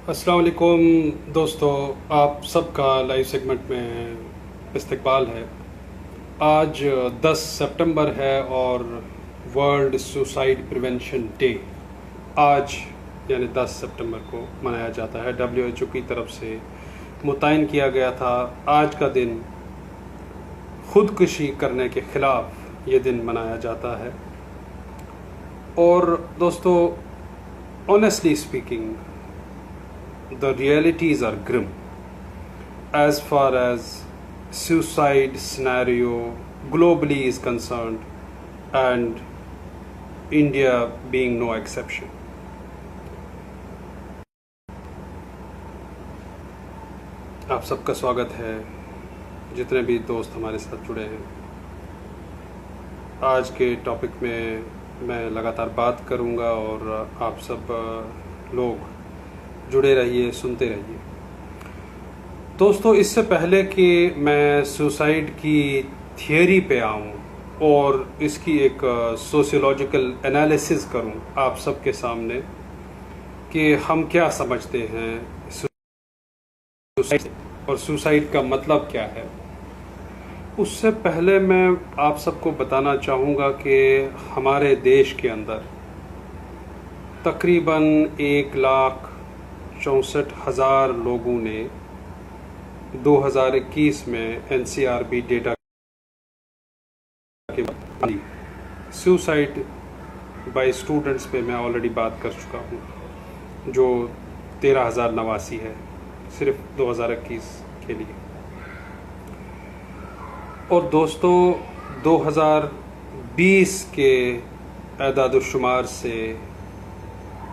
अस्सलाम वालेकुम दोस्तों, आप सबका लाइव सेगमेंट में इस्तकबाल है। आज 10 सितंबर है और वर्ल्ड सुसाइड प्रिवेंशन डे आज यानी 10 सितंबर को मनाया जाता है। WHO की तरफ से मुतयन किया गया था आज का दिन खुदकुशी करने के ख़िलाफ़ ये दिन मनाया जाता है। और दोस्तों, honestly speaking, the realities are grim as far as suicide scenario globally is concerned, and India being no exception. आप सबका स्वागत है, जितने भी दोस्त हमारे साथ जुड़े हैं। आज के टॉपिक में मैं लगातार बात करूंगा और आप सब लोग जुड़े रहिए, सुनते रहिए। दोस्तों, इससे पहले कि मैं सुसाइड की थियरी पे आऊँ और इसकी एक सोशियोलॉजिकल एनालिसिस करूँ आप सबके सामने कि हम क्या समझते हैं सुसाइड और सुसाइड का मतलब क्या है, उससे पहले मैं आप सबको बताना चाहूँगा कि हमारे देश के अंदर तकरीबन 1,64,000 लोगों ने 2021 में NCRB डेटा के सुसाइड बाय स्टूडेंट्स पे मैं ऑलरेडी बात कर चुका हूँ, जो 13,089 है सिर्फ 2021 के लिए। और दोस्तों, 2020 के एदाद-उश-शुमार से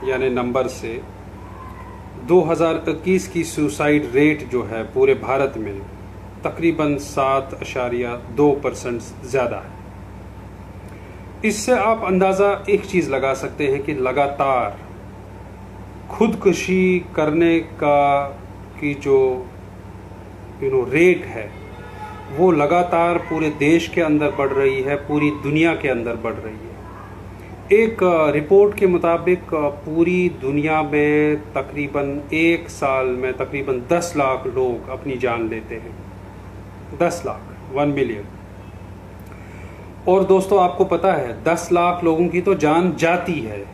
यानी नंबर से 2021 की सुसाइड रेट जो है पूरे भारत में तकरीबन 7.2% ज़्यादा है। इससे आप अंदाज़ा एक चीज़ लगा सकते हैं कि लगातार खुदकुशी करने की जो रेट है वो लगातार पूरे देश के अंदर बढ़ रही है, पूरी दुनिया के अंदर बढ़ रही है। एक रिपोर्ट के मुताबिक पूरी दुनिया में तकरीबन एक साल में तकरीबन 10 लाख लोग अपनी जान लेते हैं। 10 लाख, 1 मिलियन। और दोस्तों, आपको पता है 10 लाख लोगों की तो जान जाती है।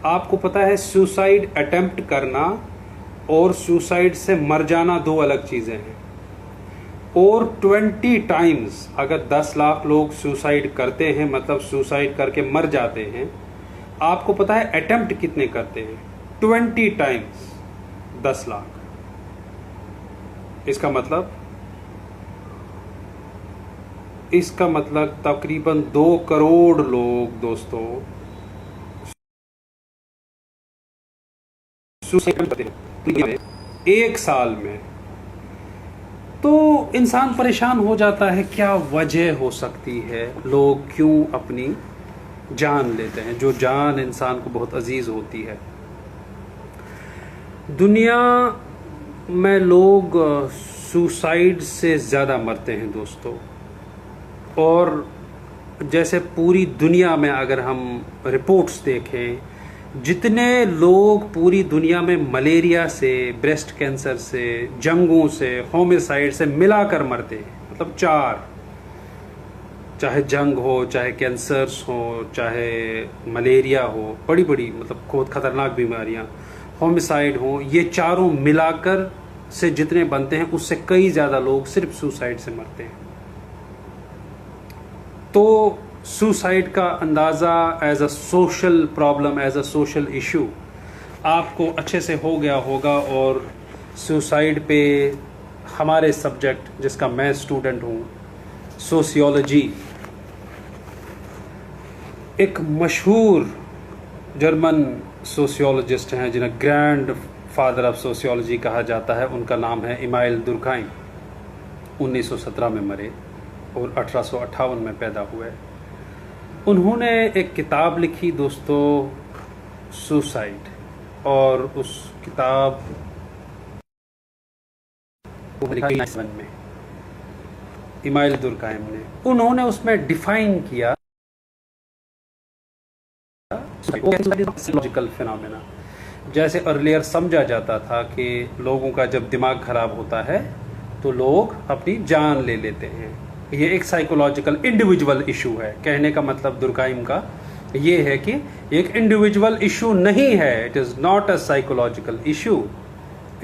आपको पता है सुसाइड अटेम्प्ट करना और सुसाइड से मर जाना दो अलग चीज़ें हैं। और 20 टाइम्स अगर 10 लाख लोग सुसाइड करते हैं, मतलब सुसाइड करके मर जाते हैं, आपको पता है अटेम्प्ट कितने करते हैं? 20 टाइम्स 10 लाख। इसका मतलब तकरीबन 2 करोड़ लोग दोस्तों सुसाइड करते हैं एक साल में। तो इंसान परेशान हो जाता है, क्या वजह हो सकती है, लोग क्यों अपनी जान लेते हैं, जो जान इंसान को बहुत अजीज होती है। दुनिया में लोग सुसाइड से ज़्यादा मरते हैं दोस्तों। और जैसे पूरी दुनिया में अगर हम रिपोर्ट्स देखें, जितने लोग पूरी दुनिया में मलेरिया से, ब्रेस्ट कैंसर से, जंगों से, होमिसाइड से मिलाकर मरते हैं, मतलब 4, चाहे जंग हो, चाहे कैंसर्स हो, चाहे मलेरिया हो, बड़ी बड़ी मतलब बहुत खतरनाक बीमारियां, होमिसाइड हो, ये चारों मिलाकर से जितने बनते हैं उससे कई ज़्यादा लोग सिर्फ सुसाइड से मरते हैं। तो सुसाइड का अंदाज़ा as a social problem, as a social issue आपको अच्छे से हो गया होगा। और सुसाइड पे हमारे सब्जेक्ट, जिसका मैं स्टूडेंट हूँ, सोशियोलॉजी, एक मशहूर जर्मन सोशियोलॉजिस्ट हैं जिन्हें ग्रैंड फादर ऑफ सोशियोलॉजी कहा जाता है। उनका नाम है इमाइल दुर्खाइम। 1917 में मरे और 1858 में पैदा हुए। उन्होंने एक किताब लिखी दोस्तों, सुसाइड, और उस किताब में इमाइल दुर्खाइम ने, उन्होंने उसमें डिफाइन किया साइकोलॉजिकल फिनोमेना जैसे अर्लियर समझा जाता था कि लोगों का जब दिमाग खराब होता है तो लोग अपनी जान ले लेते हैं। ये एक साइकोलॉजिकल इंडिविजुअल इशू है। कहने का मतलब दुर्गाइम का ये है कि एक इंडिविजुअल इशू नहीं है, it is not a psychological issue,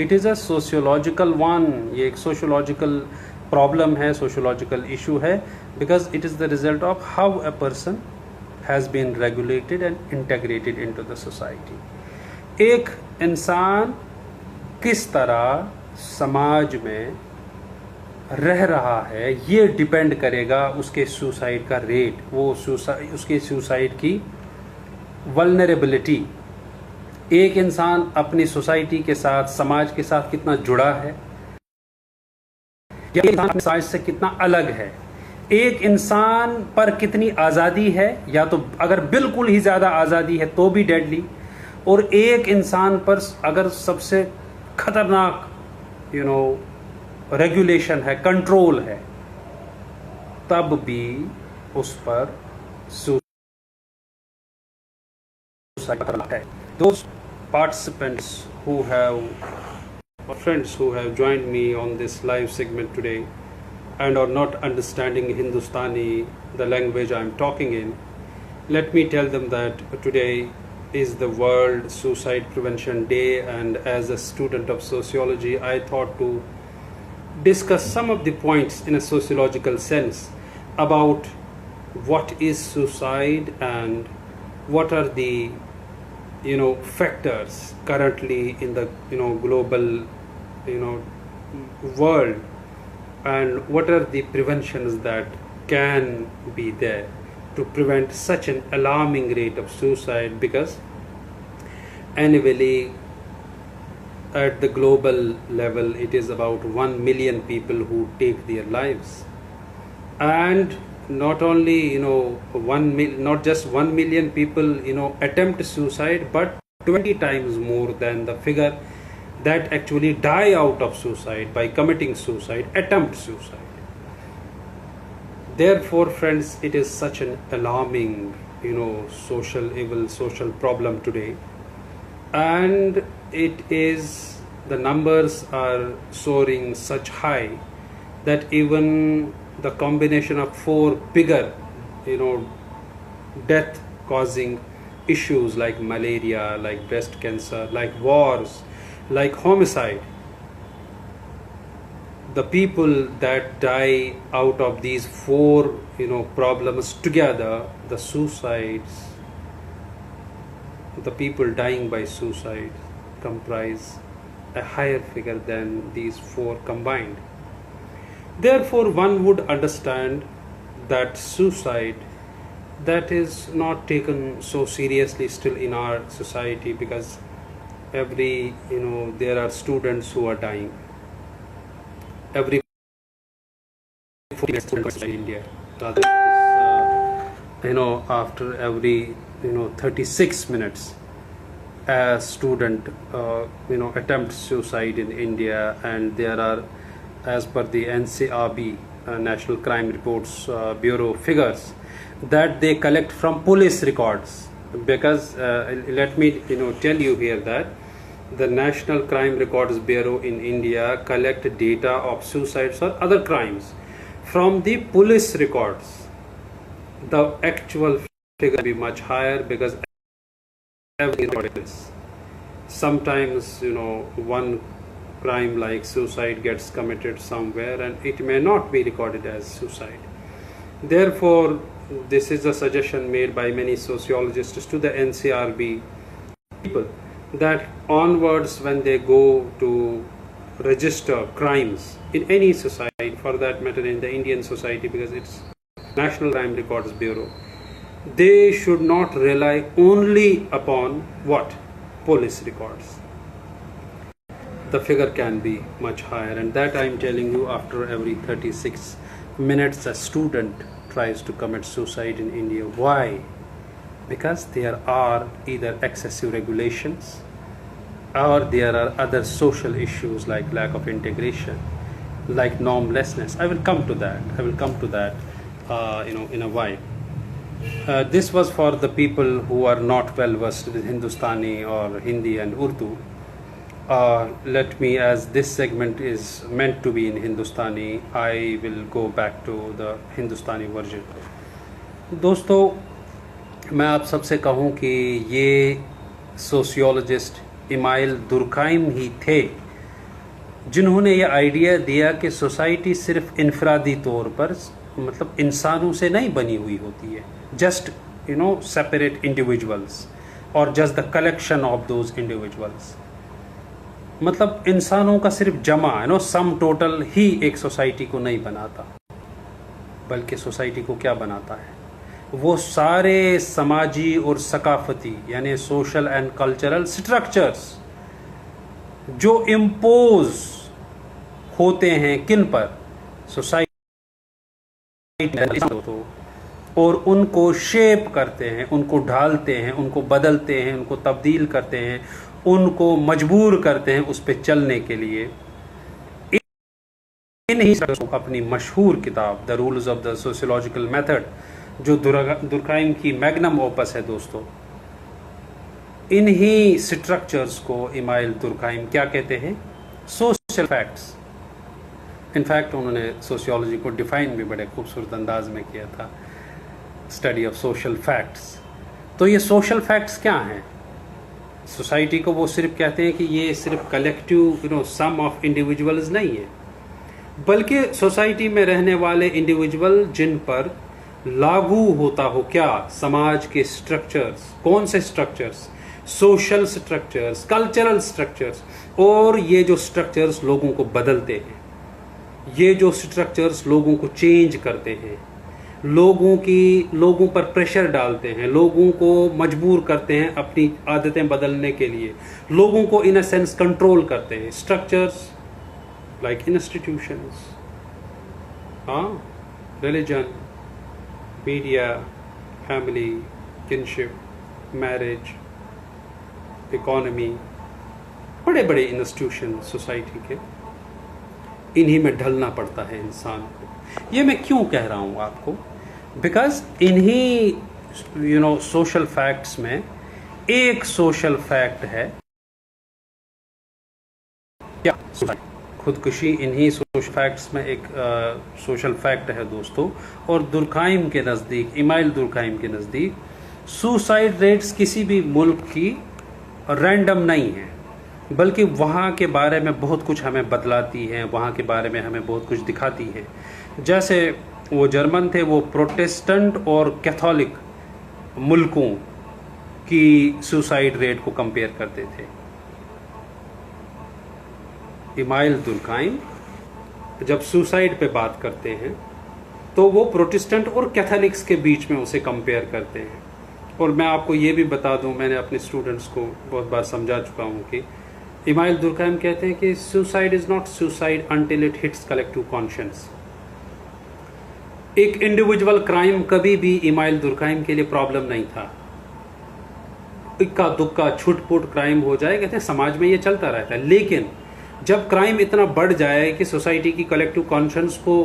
it is a sociological one. ये एक सोशियोलॉजिकल प्रॉब्लम है, सोशियोलॉजिकल इशू है, because it is the result of how a person has been regulated and integrated into the society. एक इंसान किस तरह समाज में रह रहा है ये डिपेंड करेगा उसके सुसाइड का रेट, वो उसके सुसाइड की वल्नरेबिलिटी। एक इंसान अपनी सोसाइटी के साथ, समाज के साथ कितना जुड़ा है, या इंसान अपने समाज से कितना अलग है, एक इंसान पर कितनी आज़ादी है, या तो अगर बिल्कुल ही ज़्यादा आज़ादी है तो भी डेडली, और एक इंसान पर अगर सबसे खतरनाक रेगुलेशन है, कंट्रोल है, तब भी उस पर सुसाइड है। Those participants who have, or friends who have joined me on this live segment today and are not understanding Hindustani, the language I am talking in, let me tell them that today is the World Suicide Prevention Day, and as a student of sociology, I thought to discuss some of the points in a sociological sense about what is suicide and what are the factors currently in the global world, and what are the preventions that can be there to prevent such an alarming rate of suicide, because annually at the global level it is about 1 million people who take their lives. And not only not just 1 million people attempt suicide, but 20 times more than the figure that actually die out of suicide by committing suicide, attempt suicide. Therefore friends, it is such an alarming social evil, social problem today, and the numbers are soaring such high that even the combination of 4 bigger death causing issues like malaria, like breast cancer, like wars, like homicide, the people that die out of these 4 problems together, the suicides, the people dying by suicide comprise a higher figure than these 4 combined. Therefore one would understand that suicide, that is not taken so seriously still in our society, because there are students who are dying every 40 minutes in India, rather after every 36 minutes a student attempts suicide in India. And there are, as per the NCRB, National Crime Reports Bureau figures that they collect from police records, because let me tell you here that the National Crime Records Bureau in India collect data of suicides or other crimes from the police records. The actual figure will be much higher, because sometimes one crime like suicide gets committed somewhere and it may not be recorded as suicide. Therefore this is a suggestion made by many sociologists to the NCRB people, that onwards when they go to register crimes in any society, for that matter in the Indian society, because it's National Crime Records Bureau, they should not rely only upon what? Police records. The figure can be much higher, and that I am telling you, after every 36 minutes a student tries to commit suicide in India. Why? Because there are either excessive regulations, or there are other social issues like lack of integration, like normlessness. I will come to that in a while. This was for the people who are not well versed with Hindustani or Hindi and Urdu. Let me, as this segment is meant to be in Hindustani, I will go back to the Hindustani version. दोस्तों, मैं आप सबसे कहूँ कि ये sociologist email दुर्खाइम ही थे जिन्होंने ये आइडिया दिया कि सोसाइटी सिर्फ इनफरादी तौर पर, मतलब इंसानों से नहीं बनी हुई होती है, जस्ट सेपरेट इंडिविजुअल्स और just the collection of those individuals. मतलब इंसानों का सिर्फ जमा सम टोटल ही एक सोसाइटी को नहीं बनाता, बल्कि सोसाइटी को क्या बनाता है, वो सारे समाजी और सकाफती यानी सोशल एंड कल्चरल स्ट्रक्चर्स जो इम्पोज होते हैं किन पर, सोसाइटी, और उनको शेप करते हैं, उनको ढालते हैं, उनको बदलते हैं, उनको तब्दील करते हैं, उनको मजबूर करते हैं उस पर चलने के लिए। इन्हीं अपनी मशहूर किताब the rules of the sociological method, जो दुर्खाइम की मैग्नम ओपस है दोस्तों, इन्हीं स्ट्रक्चर्स को इमाइल दुर्खाइम क्या कहते हैं, सोशल फैक्ट्स। इनफैक्ट उन्होंने सोशियोलॉजी को डिफाइन भी बड़े खूबसूरत अंदाज में किया था, स्टडी ऑफ सोशल फैक्ट्स। तो ये सोशल फैक्ट्स क्या हैं? सोसाइटी को वो सिर्फ कहते हैं कि ये सिर्फ कलेक्टिव सम ऑफ इंडिविजुअल्स नहीं है, बल्कि सोसाइटी में रहने वाले इंडिविजुअल जिन पर लागू होता हो क्या, समाज के स्ट्रक्चर्स। कौन से structures? Social structures, cultural structures. और ये जो स्ट्रक्चर्स लोगों को बदलते हैं, ये जो स्ट्रक्चर्स लोगों को चेंज करते हैं, लोगों पर प्रेशर डालते हैं, लोगों को मजबूर करते हैं अपनी आदतें बदलने के लिए, लोगों को इन अ सेंस कंट्रोल करते हैं। Structures like institutions, religion, media, family, kinship, marriage, economy, बड़े बड़े इंस्टीट्यूशन सोसाइटी के, इन्हीं में ढलना पड़ता है इंसान को। ये मैं क्यों कह रहा हूँ आपको? बिकॉज इन्हीं सोशल फैक्ट्स में एक सोशल फैक्ट है क्या, खुदकुशी। इन्हीं सोशल फैक्ट्स में एक सोशल फैक्ट है दोस्तों। और दुर्खाइम के नज़दीक, इमाइल दुर्खाइम के नज़दीक, सुसाइड रेट्स किसी भी मुल्क की रैंडम नहीं है, बल्कि वहाँ के बारे में बहुत कुछ हमें बतलाती है, वहाँ के बारे में हमें बहुत कुछ दिखाती है। जैसे वो जर्मन थे, वो प्रोटेस्टेंट और कैथोलिक मुल्कों की सुसाइड रेट को कंपेयर करते थे। इमाइल दुर्खाइम जब सुसाइड पे बात करते हैं तो वो प्रोटेस्टेंट और कैथोलिक्स के बीच में उसे कंपेयर करते हैं। और मैं आपको ये भी बता दूं, मैंने अपने स्टूडेंट्स को बहुत बार समझा चुका हूं कि इमाइल दुर्खाइम कहते हैं कि suicide is not suicide until it hits collective conscience. एक इंडिविजुअल क्राइम कभी भी इमाइल दुर्खाइम के लिए प्रॉब्लम नहीं था। इक्का दुक्का छुटपुट क्राइम हो जाए, कहते हैं समाज में ये चलता रहता है, लेकिन जब क्राइम इतना बढ़ जाए कि सोसाइटी की कलेक्टिव कॉन्शियंस को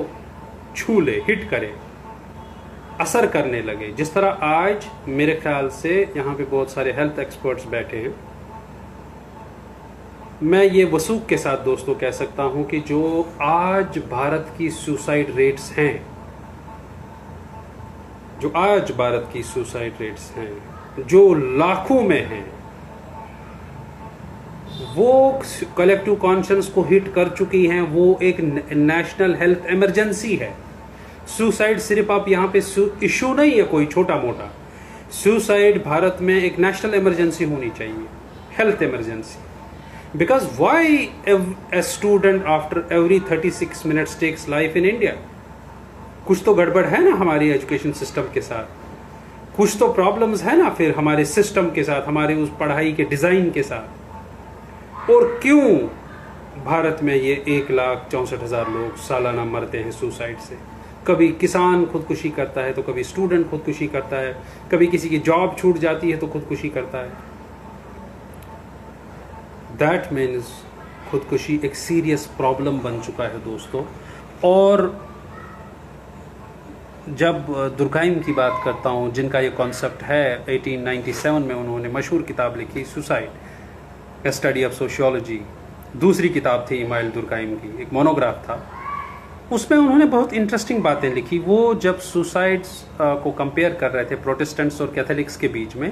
छू ले, हिट करे, असर करने लगे, जिस तरह आज मेरे ख्याल से यहाँ पे बहुत सारे हेल्थ एक्सपर्ट्स बैठे हैं, मैं ये वसूख के साथ दोस्तों कह सकता हूं कि जो आज भारत की सुसाइड रेट्स हैं, जो आज भारत की सुसाइड रेट्स हैं, जो लाखों में हैं, वो कलेक्टिव कॉन्शियंस को हिट कर चुकी हैं। वो एक नेशनल हेल्थ इमरजेंसी है। सुसाइड सिर्फ आप यहाँ पे इशू नहीं है कोई छोटा मोटा। सुसाइड भारत में एक नेशनल इमरजेंसी होनी चाहिए, health emergency. Because why a student after every 36 minutes takes life in India? कुछ तो गड़बड़ है ना हमारी एजुकेशन सिस्टम के साथ, कुछ तो प्रॉब्लम्स है ना फिर हमारे सिस्टम के साथ, हमारे उस पढ़ाई के डिजाइन के साथ। और क्यों भारत में ये 1,64,000 लोग सालाना मरते हैं सुसाइड से? कभी किसान खुदकुशी करता है, तो कभी स्टूडेंट खुदकुशी करता है, कभी किसी की जॉब छूट जाती है तो खुदकुशी करता है। दैट मीन्स खुदकुशी एक सीरियस प्रॉब्लम बन चुका है दोस्तों। और जब दुर्खाइम की बात करता हूँ, जिनका ये कॉन्सेप्ट है, 1897 में उन्होंने मशहूर किताब लिखी suicide, A study of sociology. दूसरी किताब थी इमाइल दुर्खाइम की, एक मोनोग्राफ था। उसमें उन्होंने बहुत इंटरेस्टिंग बातें लिखी। वो जब सुसाइड्स को कंपेयर कर रहे थे प्रोटेस्टेंट्स और कैथोलिक्स के बीच में,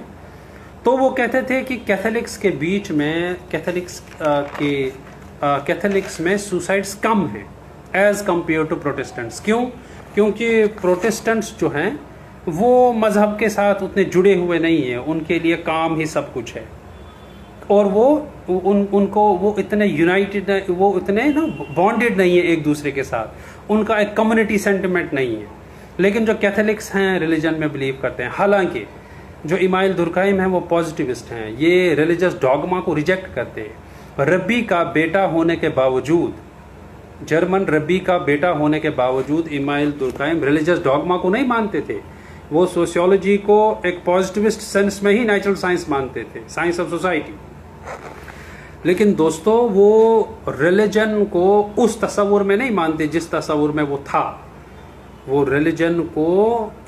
तो वो कहते थे कि कैथोलिक्स के बीच में कैथोलिक्स में सुसाइड्स कम हैं एज कंपेयर टू प्रोटेस्टेंट्स। क्यों? क्योंकि प्रोटेस्टेंट्स जो हैं वो मज़हब के साथ उतने जुड़े हुए नहीं हैं, उनके लिए काम ही सब कुछ है, और उनको वो इतने यूनाइटेड, वो इतने ना बॉन्डेड नहीं है एक दूसरे के साथ, उनका एक कम्युनिटी सेंटिमेंट नहीं है। लेकिन जो कैथोलिक्स हैं रिलीजन में बिलीव करते हैं। हालांकि जो इमाइल दुर्खाइम हैं वो पॉजिटिविस्ट हैं, ये रिलीजियस डॉगमा को रिजेक्ट करते हैं। रब्बी का बेटा होने के बावजूद, जर्मन रब्बी का बेटा होने के बावजूद इमाइल दुर्खाइम रिलीजियस डॉगमा को नहीं मानते थे। वो सोशियोलॉजी को एक पॉजिटिविस्ट सेंस में ही नेचुरल साइंस मानते थे, साइंस ऑफ सोसाइटी। लेकिन दोस्तों वो रिलीजन को उस तस्वुर में नहीं मानते जिस तस्वुर में वो था। वो रिलीजन को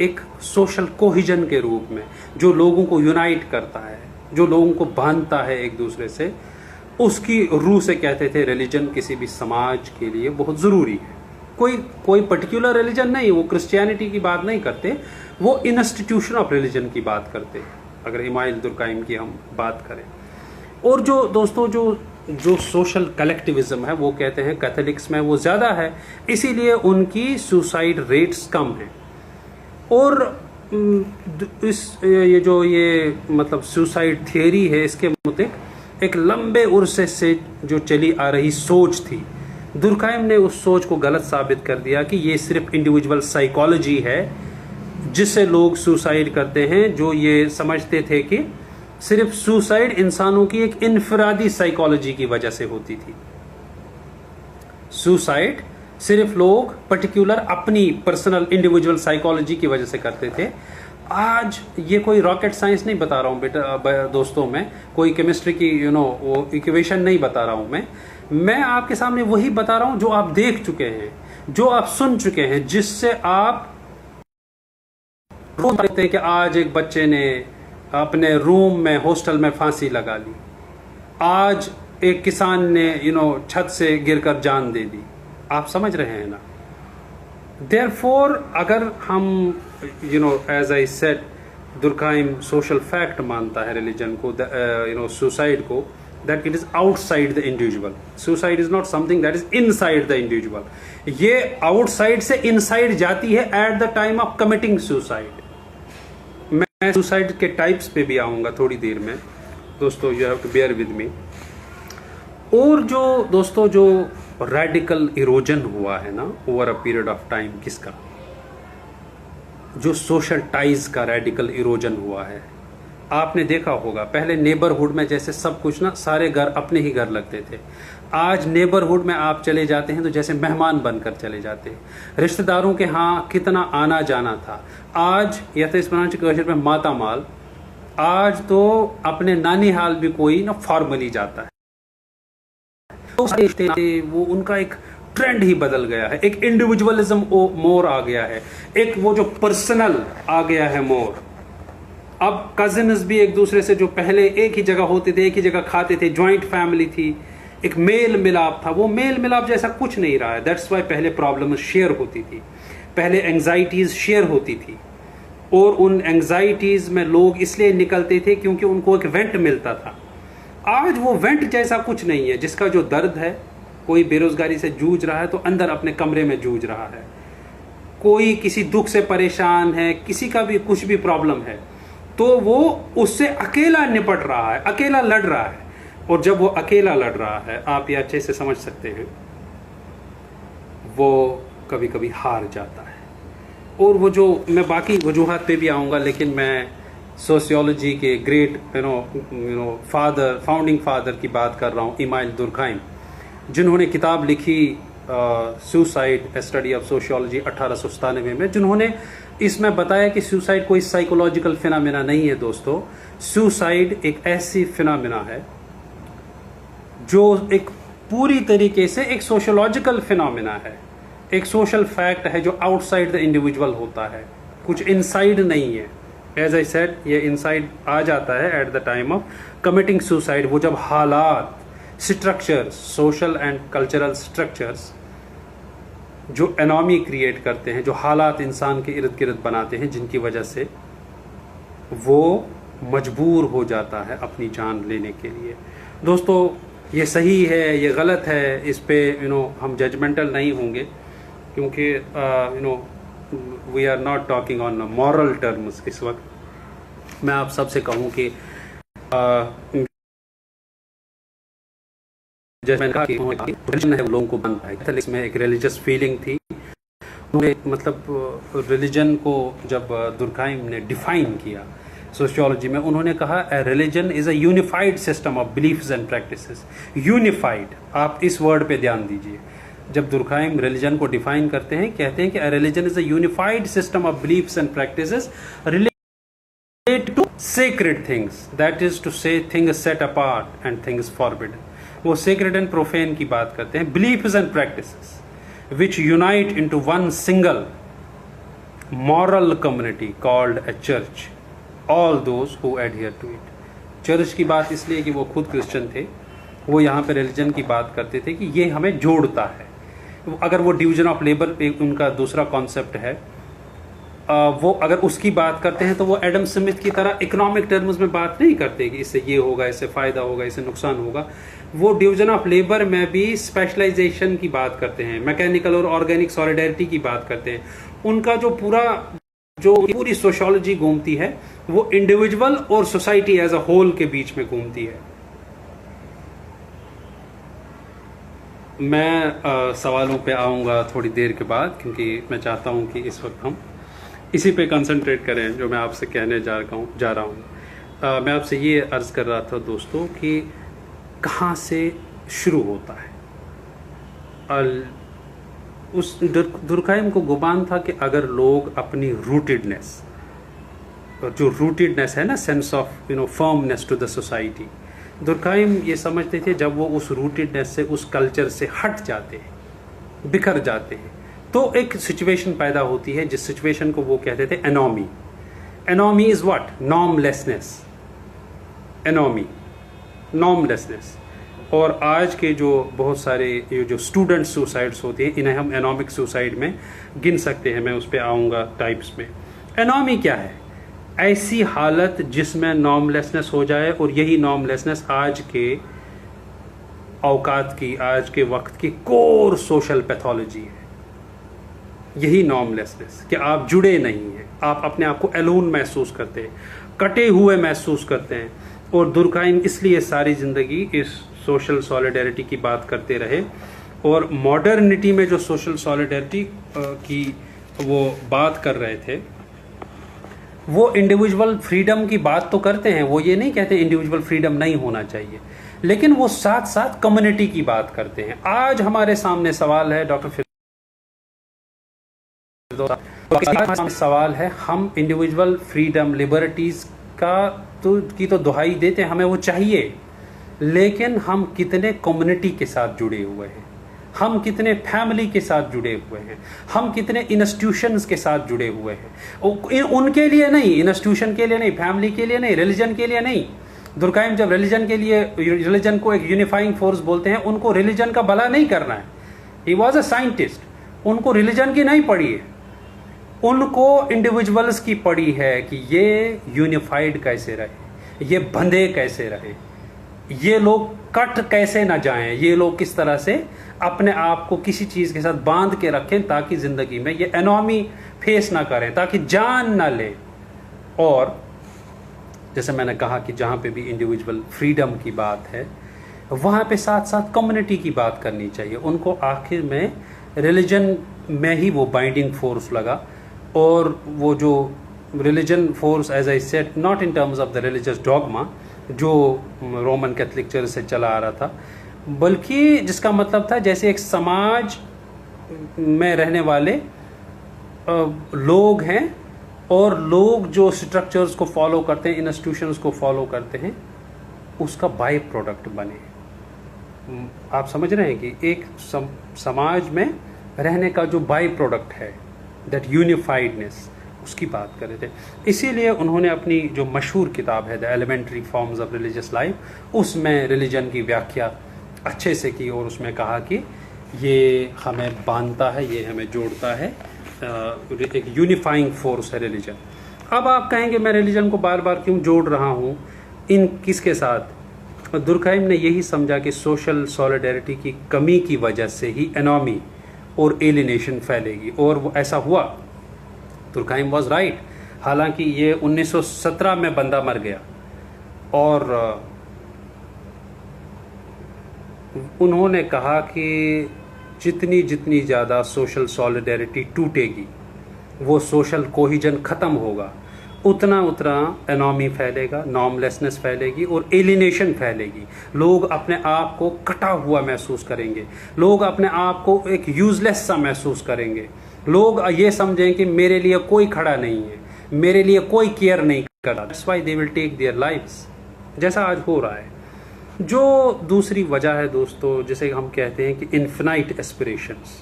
एक सोशल कोहिजन के रूप में, जो लोगों को यूनाइट करता है, जो लोगों को बांधता है एक दूसरे से, उसकी रूह से कहते थे रिलीजन किसी भी समाज के लिए बहुत ज़रूरी है। कोई पर्टिकुलर रिलीजन नहीं, वो क्रिश्चियनिटी की बात नहीं करते, वो इंस्टीट्यूशन ऑफ रिलीजन की बात करते, अगर इमाइल दुर्खाइम की हम बात करें। और जो दोस्तों जो सोशल कलेक्टिविज्म है, वो कहते हैं कैथोलिक्स में वो ज़्यादा है, इसीलिए उनकी सुसाइड रेट्स कम हैं। और ये मतलब सुसाइड थियरी है, इसके मुताबिक एक लंबे उरसे से जो चली आ रही सोच थी, दुर्खाइम ने उस सोच को गलत साबित कर दिया कि ये सिर्फ इंडिविजुअल साइकोलॉजी है जिससे लोग सुसाइड करते हैं। जो ये समझते थे कि सिर्फ सुसाइड इंसानों की एक इनफरादी साइकोलॉजी की वजह से होती थी। सुसाइड सिर्फ लोग पर्टिकुलर अपनी पर्सनल इंडिविजुअल साइकोलॉजी की वजह से करते थे। आज ये कोई रॉकेट साइंस नहीं बता रहा हूं बेटा दोस्तों, मैं कोई केमिस्ट्री की वो इक्वेशन नहीं बता रहा हूं। मैं आपके सामने वही बता रहा हूं जो आप देख चुके हैं, जो आप सुन चुके हैं, जिससे आप देखते हैं कि आज एक बच्चे ने अपने रूम में हॉस्टल में फांसी लगा ली, आज एक किसान ने छत से गिरकर जान दे दी। आप समझ रहे हैं ना? देयरफॉर अगर हम as I said, Durkheim social fact मानता है रिलीजन को, सुसाइड को, that it is outside the individual. Suicide is not something that is inside the individual. ये outside से inside जाती है at the time of committing suicide. मैं suicide के types पे भी आऊँगा थोड़ी देर में दोस्तों, you have to bear with me. और जो दोस्तों जो radical erosion हुआ है ना over a period of time, किसका? जो social ties का radical erosion हुआ है, आपने देखा होगा। पहले नेबरहुड में जैसे सब कुछ ना, सारे घर अपने ही घर लगते थे। आज नेबरहुड में आप चले जाते हैं तो जैसे मेहमान बनकर चले जाते हैं। रिश्तेदारों के यहाँ कितना आना जाना था, आज या तो इस में माता माल, आज तो अपने नानी हाल भी कोई ना फॉर्मली जाता है। तो वो उनका एक ट्रेंड ही बदल गया है, एक इंडिविजुअलिज्म मोर आ गया है, एक वो जो पर्सनल आ गया है मोर। अब कजिन्स भी एक दूसरे से, जो पहले एक ही जगह होते थे, एक ही जगह खाते थे, जॉइंट फैमिली थी, एक मेल मिलाप था, वो मेल मिलाप जैसा कुछ नहीं रहा है। दैट्स वाई पहले प्रॉब्लम शेयर होती थी, पहले एंग्जाइटीज शेयर होती थी, और उन एंग्जाइटीज में लोग इसलिए निकलते थे क्योंकि उनको एक वेंट मिलता था। आज वो वेंट जैसा कुछ नहीं है। जिसका जो दर्द है, कोई बेरोजगारी से जूझ रहा है तो अंदर अपने कमरे में जूझ रहा है, कोई किसी दुख से परेशान है, किसी का भी कुछ भी प्रॉब्लम है, तो वो उससे अकेला निपट रहा है, अकेला लड़ रहा है। और जब वो अकेला लड़ रहा है, आप ये अच्छे से समझ सकते हैं, वो कभी कभी हार जाता है। और वो जो, मैं बाकी वजूहात पे भी आऊँगा, लेकिन मैं सोशियोलॉजी के ग्रेट फाउंडिंग फादर की बात कर रहा हूँ, इमाइल दुर्खाइम, जिन्होंने किताब लिखी suicide, A study of sociology 1897 में, जिन्होंने इसमें बताया कि सुसाइड कोई साइकोलॉजिकल फिनोमेना नहीं है दोस्तों। सुसाइड एक ऐसी फिनोमेना है जो एक पूरी तरीके से एक सोशियोलॉजिकल फिनोमेना है, एक सोशल फैक्ट है जो आउटसाइड द इंडिविजुअल होता है, कुछ इनसाइड नहीं है। एज आई सेड, ये इनसाइड आ जाता है at the time of committing suicide. वो जब हालात, structures, social and cultural structures जो एनॉमी क्रिएट करते हैं, जो हालात इंसान के इर्द गिर्द बनाते हैं, जिनकी वजह से वो मजबूर हो जाता है अपनी जान लेने के लिए। दोस्तों, ये सही है, ये गलत है, इस पे हम जजमेंटल नहीं होंगे, क्योंकि we are not talking on moral terms. इस वक्त मैं आप सबसे कहूँ कि जैसे मैंने कहा कि रिलीजन है, वो लोगों को बांधता है। इसमें एक रिलीजियस फीलिंग थी। उन्होंने मतलब रिलीजन को जब दुर्खाइम ने डिफाइन किया सोशियोलॉजी में, उन्होंने कहा religion is a unified system of beliefs and practices. Unified, आप इस वर्ड पे ध्यान दीजिए। जब दुर्खाइम रिलीजन को डिफाइन करते हैं, कहते हैं कि religion is a unified system of beliefs and practices related to sacred things, that is to say things set apart and things forbidden. वो सेक्रेड एंड प्रोफेन की बात करते हैं। Beliefs and practices which unite into one single moral community called a church, all those who adhere to it. Church की बात इसलिए कि वो खुद क्रिश्चियन थे, वो यहाँ पे रिलीजन की बात करते थे कि ये हमें जोड़ता है। अगर वो डिवीजन ऑफ लेबर पे उनका दूसरा कॉन्सेप्ट है, वो अगर उसकी बात करते हैं तो वो एडम स्मिथ की तरह इकोनॉमिक टर्म्स में बात नहीं करते कि इससे ये होगा, इससे फायदा होगा, इससे नुकसान होगा। वो डिवीजन ऑफ लेबर में भी स्पेशलाइजेशन की बात करते हैं, मैकेनिकल और ऑर्गेनिक सॉलिडेरिटी की बात करते हैं। उनका जो पूरी सोशियोलॉजी घूमती है वो इंडिविजुअल और सोसाइटी एज अ होल के बीच में घूमती है। मैं सवालों पे आऊँगा थोड़ी देर के बाद, क्योंकि मैं चाहता हूँ कि इस वक्त हम इसी पे कंसंट्रेट करें जो मैं आपसे कहने जा रहा हूँ। मैं आपसे ये अर्ज़ कर रहा था दोस्तों कि कहाँ से शुरू होता है। उस दुर्खाइम को गुमान था कि अगर लोग अपनी रूटेडनेस, जो रूटेडनेस है ना, sense of firmness to the society, Durkheim ये समझते थे जब वो उस रूटेडनेस से, उस कल्चर से हट जाते हैं, बिखर जाते हैं, तो एक सिचुएशन पैदा होती है जिस सिचुएशन को वो कहते थे anomie. Anomie is what? Normlessness. Anomie, normlessness. और आज के जो बहुत सारे ये जो स्टूडेंट सुसाइड्स होती हैं, इन्हें हम एनॉमिक सुसाइड में गिन सकते हैं। मैं उस पर आऊँगा टाइप्स में। एनॉमी क्या है? ऐसी हालत जिसमें नॉर्मलेसनेस हो जाए, और यही नॉर्मलेसनेस आज के औकात की, आज के वक्त की कोर सोशल पैथोलॉजी है। यही नॉर्मलेसनेस कि आप जुड़े नहीं हैं, आप अपने आप को एलोन महसूस करते हैं, कटे हुए महसूस करते हैं। और दुर्खाइम इसलिए सारी ज़िंदगी इस सोशल सॉलिडेरिटी की बात करते रहे। और मॉडर्निटी में जो सोशल सॉलिडेरिटी की वो बात कर रहे थे, वो इंडिविजुअल फ्रीडम की बात तो करते हैं, वो ये नहीं कहते इंडिविजुअल फ्रीडम नहीं होना चाहिए, लेकिन वो साथ साथ कम्युनिटी की बात करते हैं। आज हमारे सामने सवाल है डॉक्टर सवाल है, हम इंडिविजुअल फ्रीडम, लिबर्टीज की तो दुहाई देते हैं, हमें वो चाहिए, लेकिन हम कितने कम्युनिटी के साथ जुड़े हुए हैं, हम कितने फैमिली के साथ जुड़े हुए हैं, हम कितने इंस्टीट्यूशंस के साथ जुड़े हुए हैं। उनके लिए नहीं, इंस्टीट्यूशन के लिए नहीं, फैमिली के लिए नहीं, रिलीजन के लिए नहीं। दुर्खाइम जब रिलीजन को एक यूनिफाइंग फोर्स बोलते हैं, उनको रिलीजन का भला नहीं करना है। ही वॉज अ साइंटिस्ट, उनको रिलीजन की नहीं पड़ी है, उनको इंडिविजुअल्स की पड़ी है कि ये यूनिफाइड कैसे रहे, ये बंधे कैसे रहे, ये लोग कट कैसे ना जाएं, ये लोग किस तरह से अपने आप को किसी चीज़ के साथ बांध के रखें ताकि ज़िंदगी में ये एनॉमी फेस ना करें, ताकि जान ना लें। और जैसे मैंने कहा कि जहाँ पे भी इंडिविजुअल फ्रीडम की बात है, वहाँ पे साथ साथ कम्युनिटी की बात करनी चाहिए। उनको आखिर में रिलीजन में ही वो बाइंडिंग फोर्स लगा, और वो जो religion force, as I said, not in terms of the religious dogma जो रोमन कैथोलिक चर्च से चला आ रहा था, बल्कि जिसका मतलब था जैसे एक समाज में रहने वाले लोग हैं, और लोग जो स्ट्रक्चर्स को फॉलो करते हैं, इंस्टीट्यूशंस को फॉलो करते हैं, उसका बाय प्रोडक्ट बने। आप समझ रहे हैं कि एक समाज में रहने का जो बाई प्रोडक्ट है, दैट यूनिफाइडनेस, उसकी बात कर रहे थे। इसीलिए उन्होंने अपनी जो मशहूर किताब है the elementary forms of religious life, उसमें रिलीजन की व्याख्या अच्छे से की और उसमें कहा कि ये हमें बांधता है, ये हमें जोड़ता है, एक यूनिफाइंग फोर्स है रिलीजन। अब आप कहेंगे मैं रिलीजन को बार बार क्यों जोड़ रहा हूँ, इन किसके साथ? दुर्कheim ने यही समझा कि सोशल सॉलिडेरिटी की कमी की वजह से ही एनॉमी और एलिनेशन फैलेगी, और वो ऐसा हुआ। दुर्कheim वॉज राइट। हालांकि ये 1917 में बंदा मर गया और उन्होंने कहा कि जितनी जितनी ज़्यादा सोशल सॉलिडेरिटी टूटेगी, वो सोशल कोहिजन ख़त्म होगा, उतना उतना एनॉमी फैलेगा, नॉर्मलेसनेस फैलेगी और एलिनेशन फैलेगी। लोग अपने आप को कटा हुआ महसूस करेंगे, लोग अपने आप को एक यूजलेस सा महसूस करेंगे, लोग ये समझें कि मेरे लिए कोई खड़ा नहीं है, मेरे लिए कोई केयर नहीं कर रहा। That's why they will take their lives, जैसा आज हो रहा है। जो दूसरी वजह है दोस्तों, जिसे हम कहते हैं कि इन्फिनाइट एस्पिरेशंस,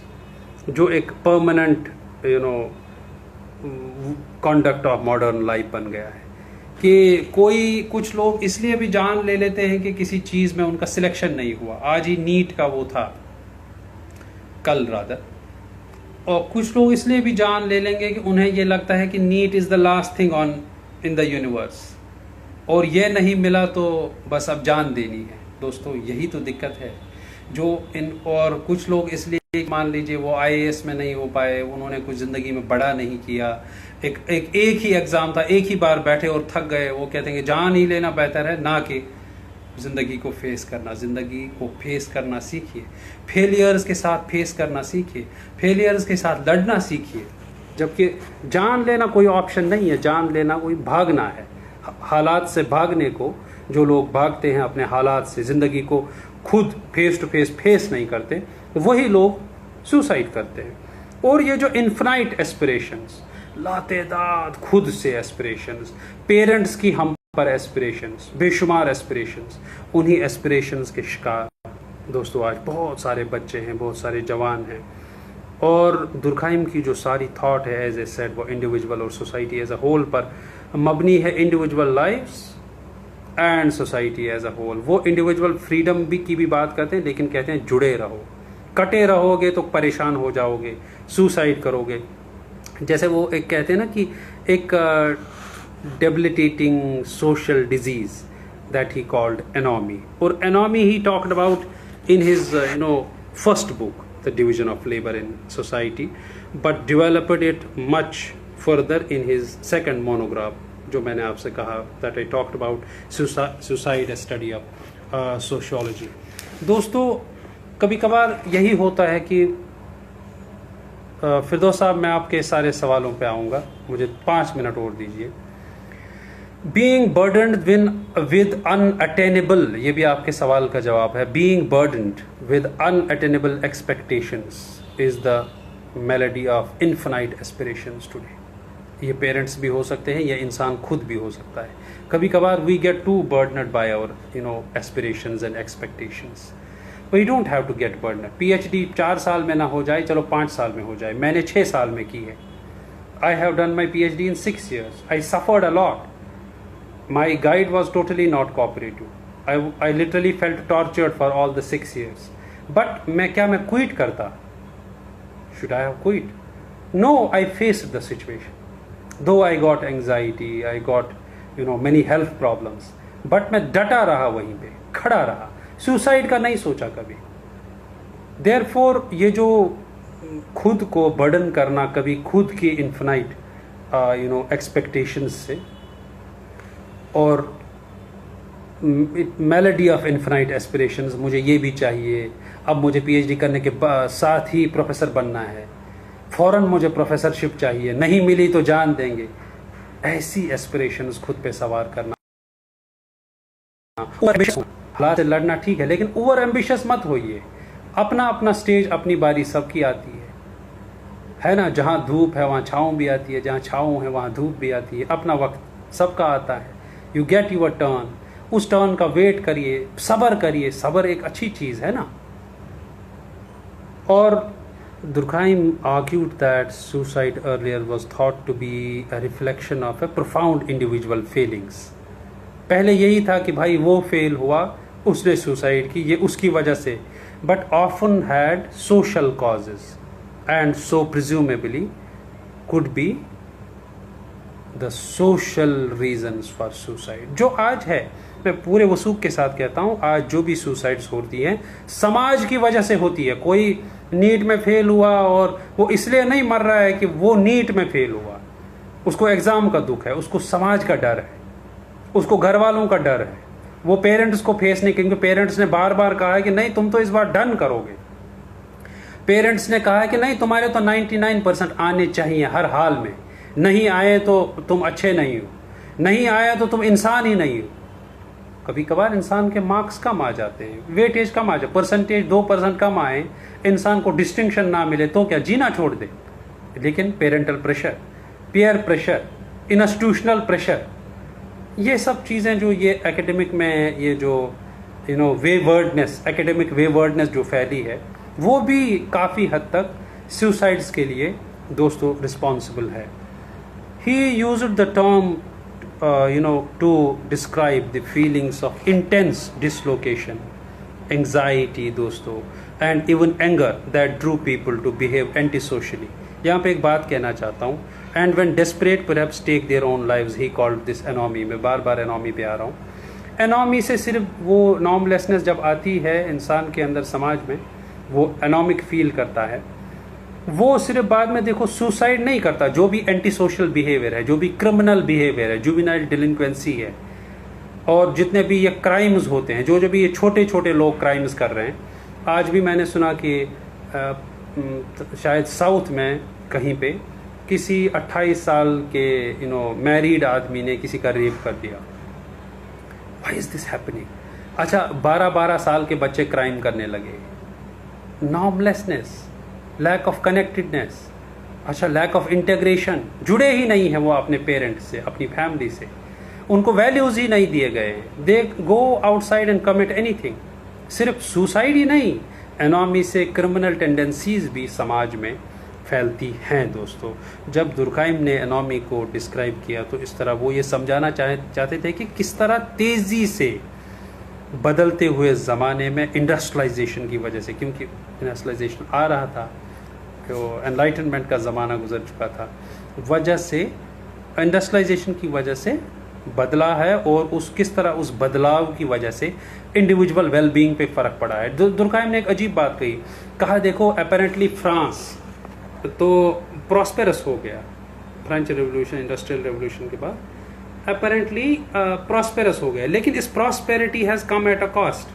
जो एक permanent conduct of modern life बन गया है, कि कुछ लोग इसलिए भी जान ले लेते हैं कि किसी चीज़ में उनका सिलेक्शन नहीं हुआ। आज ही नीट का वो था, कल रादर। और कुछ लोग इसलिए भी जान ले लेंगे कि उन्हें ये लगता है कि NEET is the last thing on in the universe, और ये नहीं मिला तो बस अब जान देनी है। दोस्तों यही तो दिक्कत है। और कुछ लोग इसलिए, मान लीजिए वो IAS में नहीं हो पाए, उन्होंने कुछ ज़िंदगी में बड़ा नहीं किया, एक ही एग्ज़ाम था, एक ही बार बैठे और थक गए, वो कहते हैं कि जान ही लेना बेहतर है ना कि ज़िंदगी को फेस करना। ज़िंदगी को फेस करना सीखिए, फेलियर्स के साथ फेस करना सीखिए, फेलियर्स के साथ लड़ना सीखिए। जबकि जान लेना कोई ऑप्शन नहीं है, जान लेना कोई भागना है। हालात से भागने को, जो लोग भागते हैं अपने हालात से, ज़िंदगी को खुद फेस टू फेस नहीं करते, वही लोग सुसाइड करते हैं। और ये जो इन्फिनाइट एस्पिरेशंस, लातेदाद खुद से एस्पिरेशंस, पेरेंट्स की हम पर एस्पिरेशंस, बेशुमार एस्पिरेशंस, उन्हीं एस्पिरेशंस के शिकार दोस्तों आज बहुत सारे बच्चे हैं, बहुत सारे जवान हैं। और दुर्कheim की जो सारी थॉट है, एज ए सेड, वो इंडिविजुअल और सोसाइटी एज अ होल पर मबनी है। Individual lifes and society as a whole. वो इंडिविजुअल फ्रीडम की भी बात करते हैं, लेकिन कहते हैं जुड़े रहो, कटे रहोगे तो परेशान हो जाओगे, सुसाइड करोगे। जैसे वो एक कहते हैं ना कि एक debilitating social disease that he called anomie, or anomie he talked about in his first book, The Division of Labor in Society, but developed it much further in his second monograph, जो मैंने आपसे कहा, that I talked about suicide, a study of sociology। दोस्तों कभी कभार यही होता है कि फिरदौस साहब, मैं आपके सारे सवालों पे आऊँगा, मुझे 5 मिनट और दीजिए। Being burdened with unattainable, ये भी आपके सवाल का जवाब है। Being burdened with unattainable expectations is the malady of infinite aspirations today। ये पेरेंट्स भी हो सकते हैं, ये इंसान खुद भी हो सकता है। कभी कभार we get too burdened by our aspirations and expectations। We don't have to get burdened। PhD 4 साल में ना हो जाए, चलो 5 साल में हो जाए। मैंने 6 साल में की है। I have done my PhD in 6 years। I suffered a lot। My guide was totally not cooperative। I literally felt tortured for all the 6 years। But मैं quit करता? Should I have quit? No, I faced the situation। Though I got anxiety, I got many health problems, but मैं डटा रहा, वहीं पे खड़ा रहा, suicide का नहीं सोचा कभी। Therefore ये जो खुद को बर्डन करना, कभी खुद की इन्फिनाइट एक्सपेक्टेशंस से, और मेलोडी ऑफ इन्फिनाइट एस्पिरेशंस, मुझे ये भी चाहिए, अब मुझे PhD करने के साथ ही प्रोफेसर बनना है, फ़ौरन मुझे प्रोफेसरशिप चाहिए, नहीं मिली तो जान देंगे, ऐसी एस्पिरेशंस खुद पे सवार करना। हालात से लड़ना ठीक है, लेकिन ओवर एम्बिशियस मत होइए। अपना अपना स्टेज, अपनी बारी सबकी आती है ना। जहाँ धूप है वहाँ छाँव भी आती है, जहाँ छाँव है वहाँ धूप भी आती है। अपना वक्त सबका आता है। यू गेट यूर टर्न, उस टर्न का वेट करिए, सब्र करिए। सब्र एक अच्छी चीज़ है ना। और Durkheim argued that suicide earlier was thought to be a reflection of a profound individual feelings. पहले यही था कि भाई वो फेल हुआ, उसने सुसाइड की, ये उसकी वजह से, but often had social causes and so presumably could be the social reasons for suicide. जो आज है, मैं पूरे वसूख के साथ कहता हूँ, आज जो भी सुसाइड्स होती हैं समाज की वजह से होती है. कोई नीट में फेल हुआ और वो इसलिए नहीं मर रहा है कि वो नीट में फेल हुआ, उसको एग्जाम का दुख है, उसको समाज का डर है, उसको घर वालों का डर है, वो पेरेंट्स को फेस नहीं, क्योंकि पेरेंट्स ने बार बार कहा है कि नहीं तुम तो इस बार डन करोगे. पेरेंट्स ने कहा है कि नहीं तुम्हारे तो 99% आने चाहिए हर हाल में, नहीं आए तो तुम अच्छे नहीं हो, नहीं आया तो तुम इंसान ही नहीं हो. कभी कभार इंसान के मार्क्स कम आ जाते हैं, वेटेज कम आ जाए, परसेंटेज 2% कम आए, इंसान को डिस्टिंक्शन ना मिले तो क्या जीना छोड़ दे. लेकिन parental pressure, peer pressure, institutional pressure, ये सब चीज़ें जो ये एकेडमिक में ये जो वेवर्डनेस, एकेडमिक वेवर्डनेस जो फैली है, वो भी काफ़ी हद तक सुसाइड्स के लिए दोस्तों रिस्पॉन्सिबल है. He used the term to describe the feelings of intense dislocation, anxiety दोस्तों, and even anger that drew people to behave antisocially. यहाँ पे एक बात कहना चाहता हूँ, and when desperate perhaps take their own lives, he called this anomie. मैं बार बार anomie पे आ रहा हूँ. anomie से सिर्फ वो normlessness जब आती है इंसान के अंदर, समाज में वो anomic फील करता है, वो सिर्फ बाद में देखो सुसाइड नहीं करता. जो भी एंटी सोशल बिहेवियर है, जो भी क्रिमिनल बिहेवियर है, जुवेनाइल डिलिंक्वेंसी है, और जितने भी ये क्राइम्स होते हैं, जो भी ये छोटे छोटे लोग क्राइम्स कर रहे हैं. आज भी मैंने सुना कि शायद साउथ में कहीं पे किसी 28 साल के मैरिड आदमी ने किसी का रेप कर दिया. Why is this happening? अच्छा, 12-12 साल के बच्चे क्राइम करने लगे. नॉर्मलेसनेस, लैक ऑफ कनेक्टेडनेस, अच्छा लैक ऑफ इंटीग्रेशन, जुड़े ही नहीं हैं वो अपने पेरेंट्स से, अपनी फैमिली से, उनको वैल्यूज़ ही नहीं दिए गए. They go outside and commit anything. सिर्फ सुसाइड ही नहीं, एनॉमी से क्रिमिनल टेंडेंसीज भी समाज में फैलती हैं दोस्तों. जब दुर्खाइम ने एनॉमी को डिस्क्राइब किया तो इस तरह वो ये समझाना चाहते थे कि किस तरह तेज़ी से बदलते हुए ज़माने में इंडस्ट्रियलाइजेशन की वजह से, क्योंकि इंडस्ट्रियलाइजेशन आ रहा था, तो एनलाइटनमेंट का ज़माना गुजर चुका था, वजह से इंडस्ट्रियलाइजेशन की वजह से बदला है, और उस किस तरह उस बदलाव की वजह से इंडिविजुअल वेलबींग पे फ़र्क पड़ा है. दुर्खाइम ने एक अजीब बात कही, कहा देखो अपेरेंटली फ्रांस तो प्रॉस्पेरस हो गया, फ्रेंच रेवोल्यूशन, इंडस्ट्रियल रेवोल्यूशन के बाद अपेरेंटली प्रॉस्पेरस हो गया, लेकिन इस prosperity has come at a cost.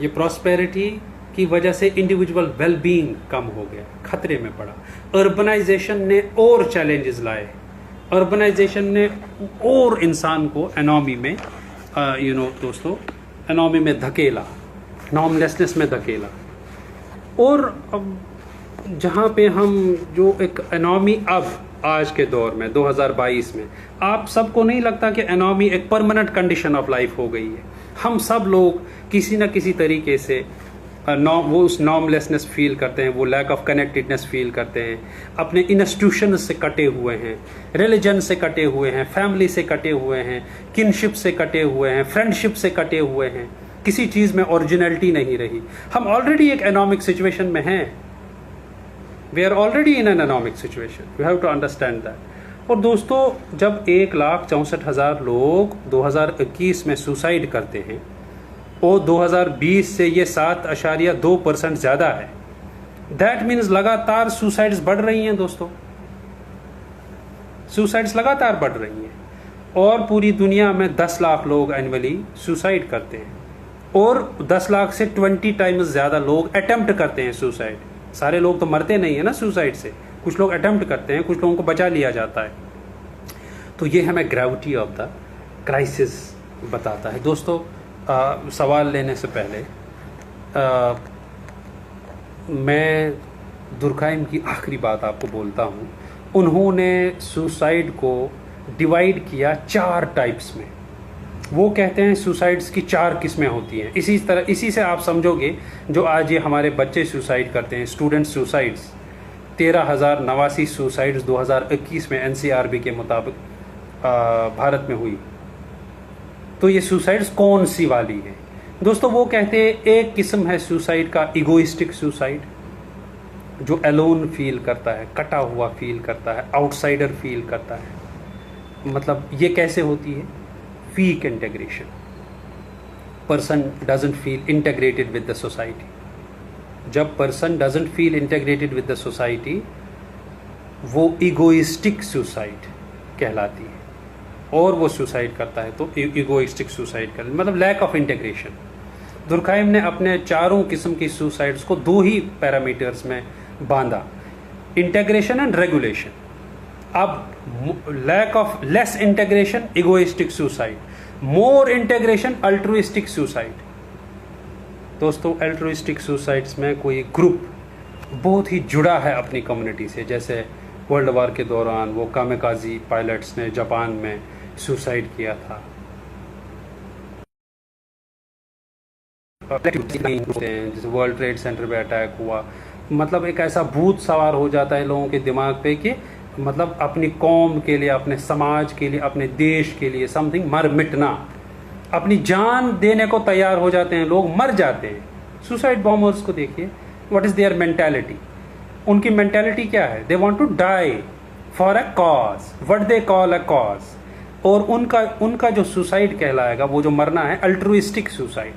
ये प्रॉस्पेरिटी की वजह से इंडिविजुअल वेलबींग कम हो गया, खतरे में पड़ा. अर्बनाइजेशन ने और चैलेंजेस लाए, अर्बनाइजेशन ने और इंसान को एनॉमी में दोस्तों एनॉमी में धकेला, नॉर्मलेसनेस में धकेला. और अब जहाँ पे हम जो एक एनॉमी अब आज के दौर में 2022 में, आप सबको नहीं लगता कि एनॉमी एक परमानेंट कंडीशन ऑफ लाइफ हो गई है? हम सब लोग किसी न किसी तरीके से वो उस नॉर्मलेसनेस फील करते हैं, वो लैक ऑफ कनेक्टेडनेस फील करते हैं, अपने इंस्टीट्यूशन से कटे हुए हैं, रिलीजन से कटे हुए हैं, फैमिली से कटे हुए हैं, किनशिप से कटे हुए हैं, फ्रेंडशिप से कटे हुए हैं, किसी चीज़ में ओरिजिनलिटी नहीं रही. हम ऑलरेडी एक एनॉमिक सिचुएशन में हैं. We are already in an anomic situation, you have to understand that. और दोस्तों जब 1,64,000 लोग 2021 में सुसाइड करते हैं और 2020 से ये 7.2% ज़्यादा है, दैट मीन्स लगातार सुसाइड्स बढ़ रही हैं दोस्तों, सुसाइड्स लगातार बढ़ रही हैं. और पूरी दुनिया में 10 लाख लोग एनुअली सुसाइड करते हैं, और 10 लाख से 20 टाइम्स ज़्यादा लोग अटेम्प्ट करते हैं सुसाइड. सारे लोग तो मरते नहीं है ना सुसाइड से, कुछ लोग अटेम्प्ट करते हैं, कुछ लोगों को बचा लिया जाता है. तो ये हमें ग्रेविटी ऑफ द क्राइसिस बताता है दोस्तों. सवाल लेने से पहले मैं दुर्खाइम की आखिरी बात आपको बोलता हूँ. उन्होंने सुसाइड को डिवाइड किया 4 टाइप्स में. वो कहते हैं सुसाइड्स की 4 किस्में होती हैं। इसी से आप समझोगे जो आज ये हमारे बच्चे सुसाइड करते हैं, स्टूडेंट सुसाइड्स, 13,089 सुसाइड्स 2021 में एनसीआरबी के मुताबिक भारत में हुई। तो ये सुसाइड्स कौन सी वाली है दोस्तों? वो कहते हैं एक किस्म है सुसाइड का इगोइस्टिक सुसाइड, जो एलोन फील करता है, कटा हुआ फील करता है, आउटसाइडर फील करता है। मतलब ये कैसे होती है? Weak integration, person doesn't feel integrated with the society. जब person doesn't feel integrated with the society, वो इगोइस्टिक सुसाइड कहलाती है, और वो सुसाइड करता है तो इगोइस्टिक सुसाइड कर, मतलब लैक ऑफ इंटीग्रेशन। दुर्खाइम ने अपने 4 किस्म की सुसाइड्स को 2 ही पैरामीटर्स में बांधा, इंटीग्रेशन एंड रेगुलेशन। अब lack of less integration egoistic suicide, more integration altruistic suicide. दोस्तों अल्ट्रुइस्टिक सुसाइड्स में कोई ग्रुप बहुत ही जुड़ा है अपनी कम्युनिटी से, जैसे वर्ल्ड वॉर के दौरान वो कामेकाजी पायलट्स ने जापान में सुसाइड किया था। जैसे वर्ल्ड ट्रेड सेंटर पे अटैक हुआ, मतलब एक ऐसा भूत सवार हो जाता है लोगों के दिमाग पे कि मतलब अपनी कौम के लिए, अपने समाज के लिए, अपने देश के लिए समथिंग मर मिटना, अपनी जान देने को तैयार हो जाते हैं लोग, मर जाते हैं। सुसाइड बॉम्बर्स को देखिए, व्हाट इज देयर मेंटालिटी? उनकी मेंटालिटी क्या है? They want to die for a cause, what they call a cause. और उनका जो सुसाइड कहलाएगा, वो जो मरना है, अल्ट्रुइस्टिक सुसाइड।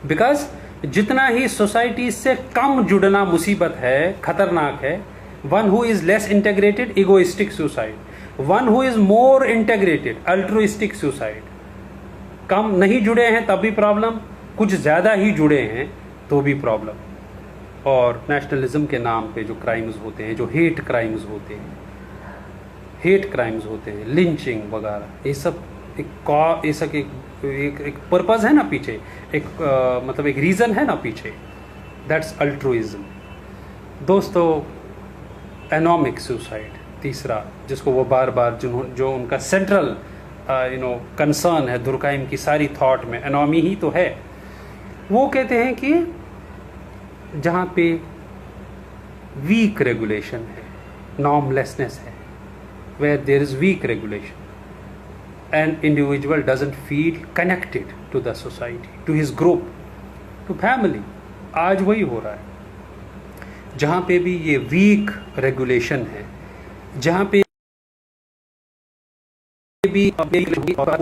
बिकॉज जितना ही सोसाइटी से कम जुड़ना मुसीबत है, खतरनाक है। One who is less integrated egoistic suicide, one who is more integrated altruistic suicide. कम नहीं जुड़े हैं तब भी प्रॉब्लम, कुछ ज्यादा ही जुड़े हैं तो भी प्रॉब्लम। और नेशनलिज्म के नाम पे जो क्राइम्स होते हैं, जो हेट क्राइम्स होते हैं, लिंचिंग वगैरह, ये सब एक पर्पस है ना पीछे, मतलब एक रीजन है ना पीछे, दैट्स अल्ट्रुइज्म। दोस्तों एनॉमिक सुसाइड तीसरा, जिसको वो बार बार जो उनका सेंट्रल कंसर्न है दुर्खाइम की सारी थॉट में, एनॉमी ही तो है। वो कहते हैं कि जहाँ पे वीक रेगुलेशन है, नॉर्मलेसनेस है, where there is weak regulation, an individual doesn't feel connected to the society, to his group, to family। आज वही हो रहा है। जहाँ पे भी ये वीक रेगुलेशन है, जहाँ पे भी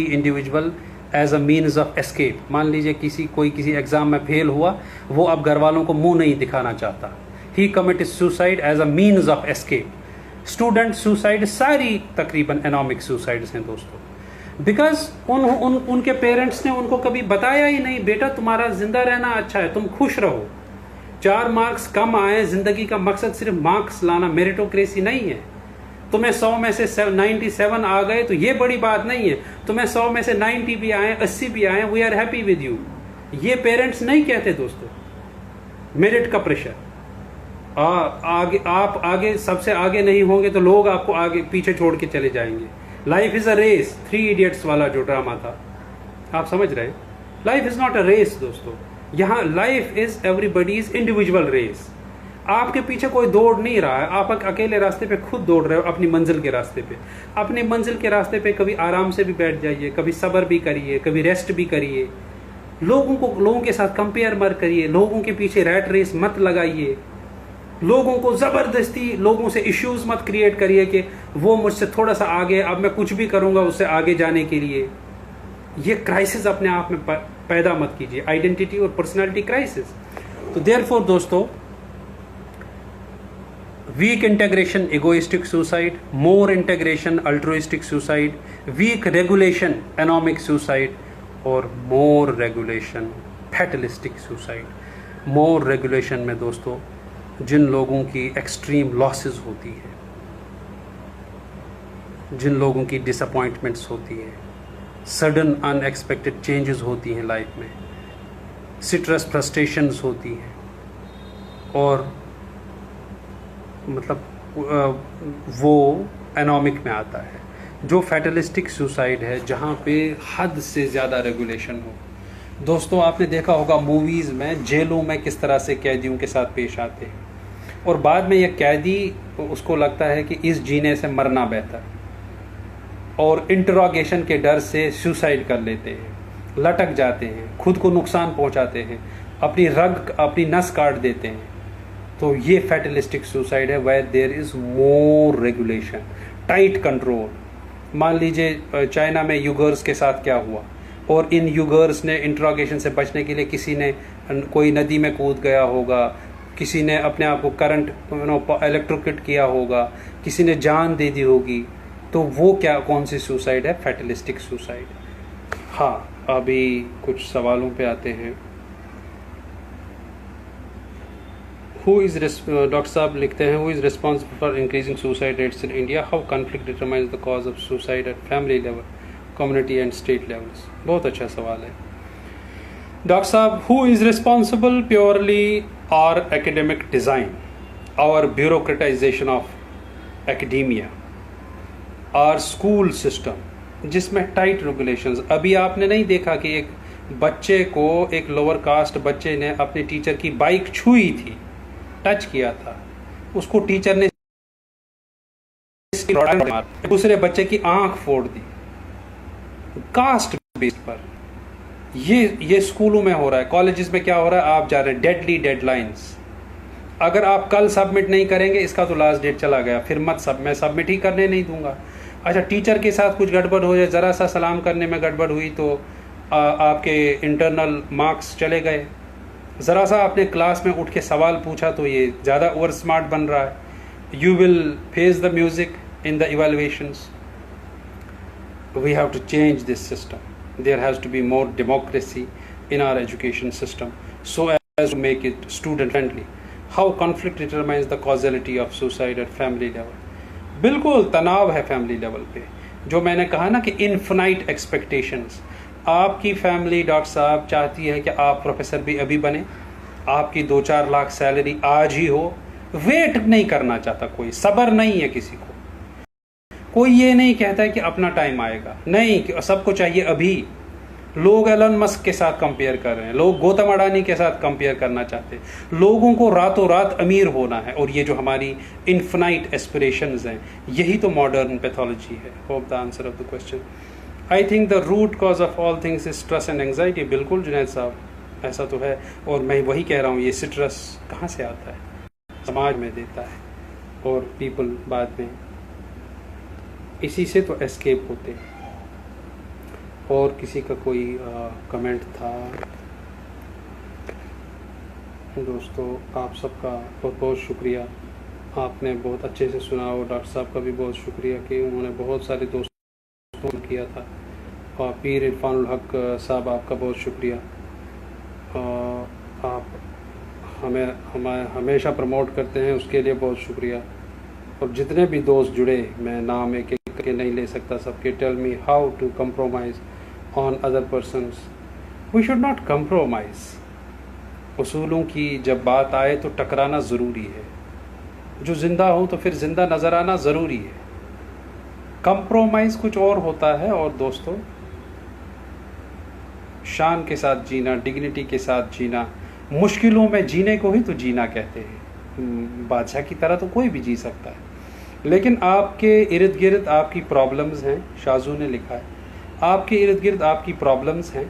individual as a means of escape, मान लीजिए कोई किसी एग्जाम में फेल हुआ, वो अब घर वालों को मुंह नहीं दिखाना चाहता, he commit suicide as a means of escape. Student suicide सारी तकरीबन एनॉमिक सुसाइड्स हैं दोस्तों, बिकॉज उनके पेरेंट्स ने उनको कभी बताया ही नहीं, बेटा तुम्हारा जिंदा रहना अच्छा है, तुम खुश रहो, 4 मार्क्स कम आए, जिंदगी का मकसद सिर्फ मार्क्स लाना, मेरिटोक्रेसी नहीं है। तुम्हें 100 में से 97 आ गए तो ये बड़ी बात नहीं है, तुम्हें 100 में से 90 भी आए, 80 भी आए, we are happy with you. ये पेरेंट्स नहीं कहते दोस्तों। मेरिट का प्रेशर, आप आगे सबसे आगे नहीं होंगे तो लोग आपको आगे पीछे छोड़ के चले जाएंगे। Life is a race, 3 idiots वाला जो ड्रामा था, आप समझ रहे? Life is not a race दोस्तों, यहाँ life is everybody's individual race. आपके पीछे कोई दौड़ नहीं रहा है, आप अकेले रास्ते पे खुद दौड़ रहे हो अपनी मंजिल के रास्ते पे। अपनी मंजिल के रास्ते पे कभी आराम से भी बैठ जाइए, कभी सब्र भी करिए, कभी रेस्ट भी करिए। लोगों के साथ कंपेयर मत करिए, लोगों के पीछे रैट रेस मत लगाइए, लोगों को जबरदस्ती लोगों से इश्यूज मत क्रिएट करिए कि वो मुझसे थोड़ा सा आगे, अब मैं कुछ भी करूंगा उससे आगे जाने के लिए। ये क्राइसिस अपने आप में पैदा मत कीजिए, आइडेंटिटी और पर्सनालिटी क्राइसिस। तो देयरफॉर दोस्तों, weak integration egoistic suicide, more integration altruistic suicide, weak regulation anomic suicide, और more regulation fatalistic suicide. More regulation में दोस्तों जिन लोगों की एक्सट्रीम लॉसेस होती है, जिन लोगों की डिसअपॉइंटमेंट्स होती है, सडन अनएक्सपेक्टेड चेंजेस होती हैं लाइफ में, सिट्रस फ्रस्ट्रेशंस होती हैं, और मतलब वो एनॉमिक में आता है। जो फैटलिस्टिक सुसाइड है, जहाँ पे हद से ज़्यादा रेगुलेशन हो। दोस्तों, आपने देखा होगा मूवीज़ में, जेलों में किस तरह से कैदियों के साथ पेश आते हैं, और बाद में यह कैदी, उसको लगता है कि इस जीने से मरना बेहतर, और इंटरोगेशन के डर से सुसाइड कर लेते हैं, लटक जाते हैं, खुद को नुकसान पहुंचाते हैं, अपनी नस काट देते हैं। तो ये फैटलिस्टिक सुसाइड है, where there is more regulation, tight control. मान लीजिए चाइना में यूगर्स के साथ क्या हुआ, और इन यूगर्स ने इंट्रोगेशन से बचने के लिए किसी ने कोई नदी में कूद गया होगा, किसी ने अपने आप को करंट इलेक्ट्रोक्यूट किया होगा, किसी ने जान दे दी होगी। तो वो क्या, कौन सी सुसाइड है? Fatalistic suicide. हाँ, अभी कुछ सवालों पे आते हैं। डॉक्टर साहब लिखते हैं, who is responsible for increasing suicide rates in India? How conflict determines the cause of suicide at family level, community and state levels? बहुत अच्छा सवाल है डॉक्टर साहब। Who is responsible? Purely our academic design, our bureaucratisation of academia, our school system, जिसमें tight regulations. अभी आपने नहीं देखा कि एक बच्चे को, एक लोअर कास्ट बच्चे ने अपने टीचर की बाइक छुई थी, टच किया था, उसको टीचर ने दूसरे बच्चे की आंख फोड़ दी, कास्ट बेस पर। ये स्कूलों में हो रहा है। कॉलेजेस में क्या हो रहा है आप जा रहे हैं, डेडली डेडलाइंस। अगर आप कल सबमिट नहीं करेंगे, इसका तो लास्ट डेट चला गया, फिर मैं सबमिट ही करने नहीं दूंगा। अच्छा, टीचर के साथ कुछ गड़बड़ हो जाए, ज़रा सा सलाम करने में गड़बड़ हुई तो आपके इंटरनल मार्क्स चले गए। ज़रा सा आपने क्लास में उठ के सवाल पूछा तो ये ज़्यादा ओवर स्मार्ट बन रहा है। You will face the music in the evaluations. We have to change this system. There has to be more democracy in our education system so as to make it student friendly. How conflict determines the causality of suicide at family level? बिल्कुल तनाव है family level पे। जो मैंने कहा ना कि infinite expectations. आपकी फैमिली डॉक्टर साहब चाहती है कि आप प्रोफेसर भी अभी बने, आपकी 2-4 लाख सैलरी आज ही हो। वेट नहीं करना चाहता कोई, सब्र नहीं है किसी को। कोई ये नहीं कहता है कि अपना टाइम आएगा, नहीं, सबको चाहिए अभी। लोग एलन मस्क के साथ कंपेयर कर रहे हैं, लोग गौतम अडानी के साथ कंपेयर करना चाहते हैं। लोगों को रातों रात अमीर होना है, और ये जो हमारी इन्फिनाइट एस्पिरेशंस हैं, यही तो मॉडर्न पैथोलॉजी है। Hope the answer of the question. I think the root cause of all things is stress and anxiety. बिल्कुल जुनैद साहब, ऐसा तो है। और मैं वही कह रहा हूँ, ये स्ट्रेस कहाँ से आता है? समाज में देता है, और पीपल बाद में इसी से तो एस्केप होते हैं। और किसी का कोई कमेंट था? दोस्तों, आप सबका बहुत बहुत शुक्रिया, आपने बहुत अच्छे से सुना। और डॉक्टर साहब का भी बहुत शुक्रिया कि उन्होंने बहुत सारे दोस्तों ने किया था। और पीर इरफानुल हक साहब, आपका बहुत शुक्रिया। आप हमें हमेशा प्रमोट करते हैं, उसके लिए बहुत शुक्रिया। और जितने भी दोस्त जुड़े, मैं नाम एक एक करके नहीं ले सकता सबके। Tell me how to compromise on other persons. We should not compromise. उसूलों की जब बात आए तो टकराना ज़रूरी है। जो ज़िंदा हो तो फिर ज़िंदा नज़र आना ज़रूरी है। कंप्रोमाइज़ कुछ और होता है। और दोस्तों, शान के साथ जीना, डिग्निटी के साथ जीना, मुश्किलों में जीने को ही तो जीना कहते हैं। बादशाह की तरह तो कोई भी जी सकता है, लेकिन आपके इर्द गिर्द आपकी प्रॉब्लम्स हैं। शाजू ने लिखा है, आपके इर्द गिर्द आपकी प्रॉब्लम्स हैं,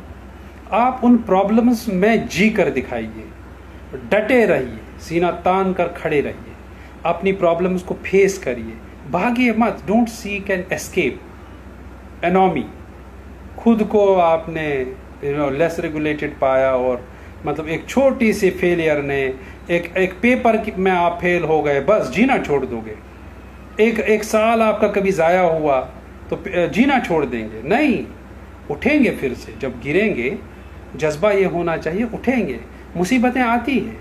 आप उन प्रॉब्लम्स में जी कर दिखाइए, डटे रहिए, सीना तान कर खड़े रहिए, अपनी प्रॉब्लम्स को फेस करिए, भागिए मत। Don't seek an escape anomie. खुद को आपने लेस रेगुलेटेड पाया, और मतलब एक छोटी सी फेलियर ने, एक पेपर में आप फेल हो गए, बस जीना छोड़ दोगे। एक साल आपका कभी ज़ाया हुआ तो जीना छोड़ देंगे? नहीं, उठेंगे फिर से। जब गिरेंगे, जज्बा ये होना चाहिए, उठेंगे। मुसीबतें आती हैं।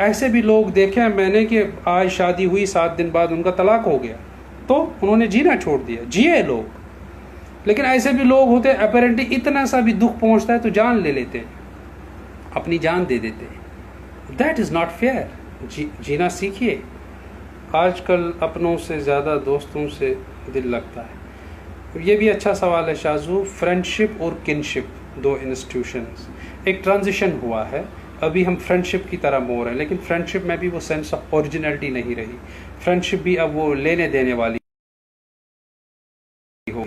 ऐसे भी लोग देखे हैं मैंने कि आज शादी हुई, 7 दिन बाद उनका तलाक हो गया, तो उन्होंने जीना छोड़ दिया। जिए लोग। लेकिन ऐसे भी लोग होते हैं, अपेरेंटली इतना सा भी दुख पहुंचता है तो जान ले लेते हैं, अपनी जान दे देते हैं। That is not fair. जीना सीखिए। आजकल अपनों से ज़्यादा दोस्तों से दिल लगता है। ये भी अच्छा सवाल है शाजू। फ्रेंडशिप और किनशिप दो इंस्टीट्यूशंस, एक ट्रांजिशन हुआ है, अभी हम फ्रेंडशिप की तरह मोड़ हैं, लेकिन फ्रेंडशिप में भी वो सेंस ऑफ ओरिजिनलिटी नहीं रही। फ्रेंडशिप भी अब वो लेने देने वाली हो।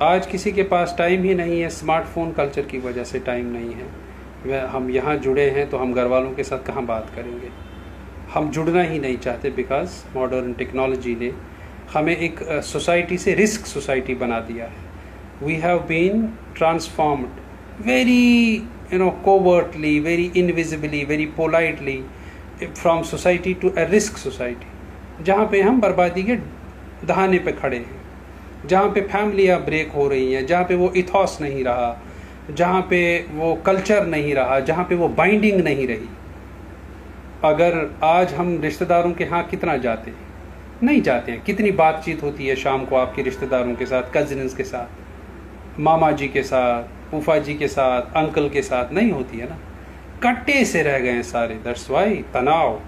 आज किसी के पास टाइम ही नहीं है, स्मार्टफोन कल्चर की वजह से टाइम नहीं है। वह हम यहाँ जुड़े हैं तो हम घर वालों के साथ कहाँ बात करेंगे, हम जुड़ना ही नहीं चाहते बिकॉज मॉडर्न टेक्नोलॉजी ने हमें एक सोसाइटी से रिस्क सोसाइटी बना दिया है। We have been transformed very covertly, very invisibly, very politely from society to a risk society, जहाँ पे हम बर्बादी के दहाने पे खड़े हैं, जहाँ पे फैमिलियाँ ब्रेक हो रही हैं, जहाँ पे वो इथॉस नहीं रहा, जहाँ पे वो कल्चर नहीं रहा, जहाँ पे वो बाइंडिंग नहीं रही। अगर आज हम रिश्तेदारों के यहाँ कितना जाते हैं, नहीं जाते हैं। कितनी बातचीत होती है शाम को आपके रिश्तेदारों के साथ, कजिन्स के साथ, मामा जी के साथ, फूफा जी के साथ, अंकल के साथ, नहीं होती है ना। कट्टे से रह गए हैं सारे, दैट्स वाई तनाव।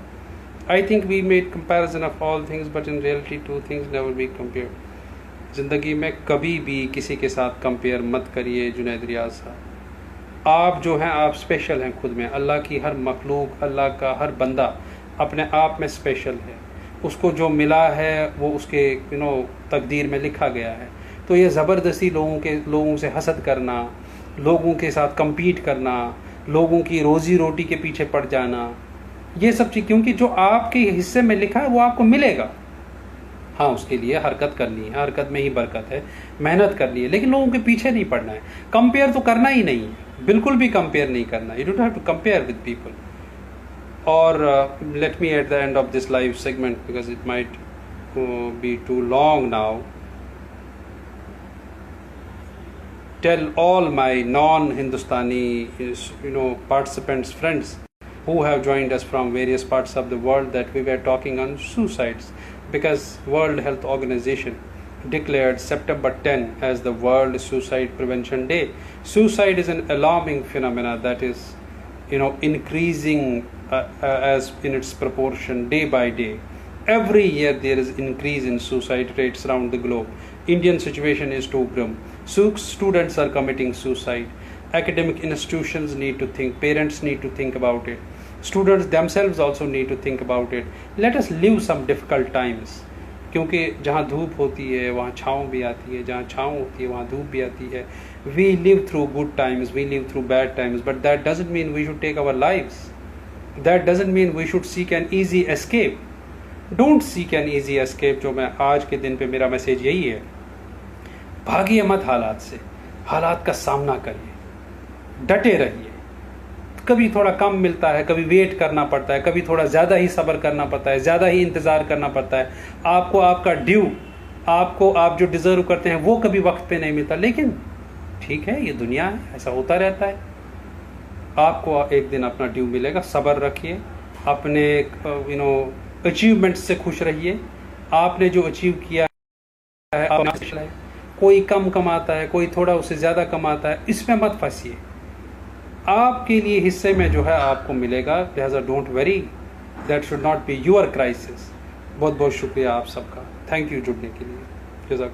I think we made comparison of all things but in reality two things never be compared. ज़िंदगी में कभी भी किसी के साथ कंपेयर मत करिए जुनैद रियाज साहब। आप जो हैं, आप स्पेशल हैं खुद में। अल्लाह की हर मखलूक, अल्लाह का हर बंदा अपने आप में स्पेशल है। उसको जो मिला है वो उसके तकदीर में लिखा गया है। तो ये ज़बरदस्ती लोगों से हसद करना, लोगों के साथ compete करना, लोगों की रोज़ी रोटी के पीछे पड़ जाना, ये सब चीज़, क्योंकि जो आपके हिस्से में लिखा है वो आपको मिलेगा। हाँ, उसके लिए हरकत करनी है, हरकत में ही बरकत है, मेहनत करनी है, लेकिन लोगों के पीछे नहीं पड़ना है। कंपेयर तो करना ही नहीं है, बिल्कुल भी कंपेयर नहीं करना। You don't have to compare with people. Or let me at the end of this live segment, because it might be too long now, tell all my non-Hindustani participants, friends who have joined us from various parts of the world that we were talking on suicides, because World Health Organization declared September 10 as the World Suicide Prevention Day. Suicide is an alarming phenomena that is increasing as in its proportion day by day. Every year there is increase in suicide rates around the globe. Indian situation is too grim. Students are committing suicide. Academic institutions need to think. Parents need to think about it. Students themselves also need to think about it. Let us live some difficult times. क्योंकि जहाँ धूप होती है वहाँ छाँव भी आती है, जहाँ छाँव होती है वहाँ धूप भी आती है. We live through good times, we live through bad times, but that doesn't mean we should take our lives. That doesn't mean we should seek an easy escape. Don't seek an easy escape. जो मैं आज के दिन पे मेरा message यही है, भागिए मत हालात से, हालात का सामना करिए, डटे रहिए. कभी थोड़ा कम मिलता है, कभी वेट करना पड़ता है, कभी थोड़ा ज़्यादा ही सब्र करना पड़ता है, ज़्यादा ही इंतज़ार करना पड़ता है. आपको आपका ड्यू, आपको आप जो डिज़र्व करते हैं वो कभी वक्त पे नहीं मिलता. लेकिन ठीक है, ये दुनिया है, ऐसा होता रहता है. आपको एक दिन अपना ड्यू मिलेगा. सब्र रखिए, अपने अचीवमेंट्स से खुश रहिए. आपने जो अचीव किया है, कोई कम कमाता है, कोई थोड़ा उससे ज़्यादा कमाता है, इसमें मत फंसिए. आपके लिए हिस्से में जो है आपको मिलेगा. लिहाजा don't worry, that should not be your crisis. बहुत बहुत शुक्रिया आप सबका. थैंक यू जुड़ने के लिए. जज़ाक